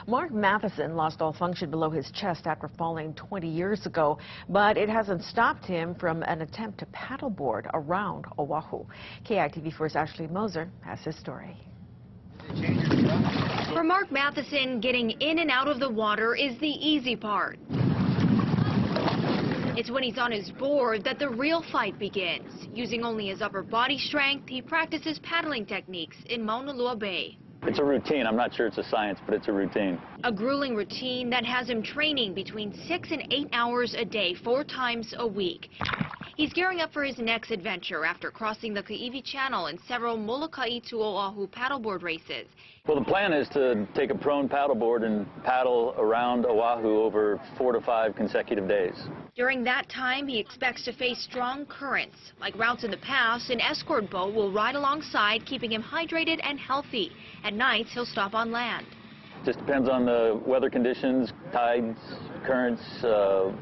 Mark Matheson lost all function below his chest after falling 20 years ago, but it hasn't stopped him from an attempt to paddleboard around Oahu. KITV4's Ashley Moser has his story. For Mark Matheson, getting in and out of the water is the easy part. It's when he's on his board that the real fight begins. Using only his upper body strength, he practices paddling techniques in Mauna Loa Bay. It's a routine. I'm not sure it's a science, but it's a routine. A grueling routine that has him training between 6 and 8 hours a day, 4 times a week. He's gearing up for his next adventure after crossing the Kaiwi Channel in several Molokai to Oahu paddleboard races. Well, the plan is to take a prone paddleboard and paddle around Oahu over 4 to 5 consecutive days. During that time, he expects to face strong currents. Like routes in the past, an escort boat will ride alongside, keeping him hydrated and healthy. At nights, he'll stop on land. Just depends on the weather conditions, tides, currents,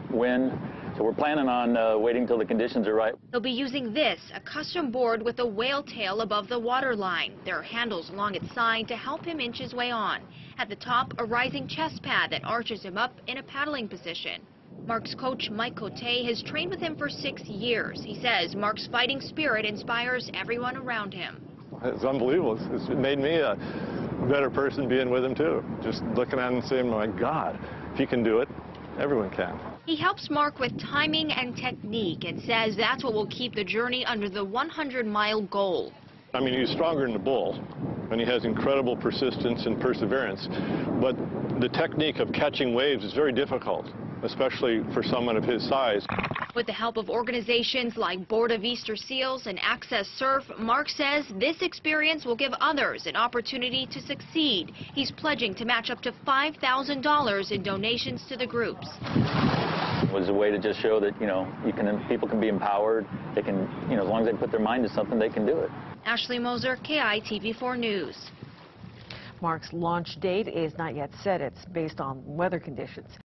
wind. So we're planning on waiting till the conditions are right. He'll be using this, a custom board with a whale tail above the waterline. There are handles along its side to help him inch his way on. At the top, a rising chest pad that arches him up in a paddling position. Mark's coach, Mike Cote, has trained with him for 6 years. He says Mark's fighting spirit inspires everyone around him. It's unbelievable. It's made me a better person being with him, too. Just looking at him and saying, my God, if he can do it, everyone can. He helps Mark with timing and technique and says that's what will keep the journey under the 100-mile goal. I mean, he's stronger than the bull, and he has incredible persistence and perseverance. But the technique of catching waves is very difficult, especially for someone of his size. With the help of organizations like Board of Easter Seals and Access Surf, Mark says this experience will give others an opportunity to succeed. He's pledging to match up to $5,000 in donations to the groups. It was a way to just show that, people can be empowered. They can, as long as they put their mind to something, they can do it. Ashley Moser, KITV4 News. Mark's launch date is not yet set. It's based on weather conditions.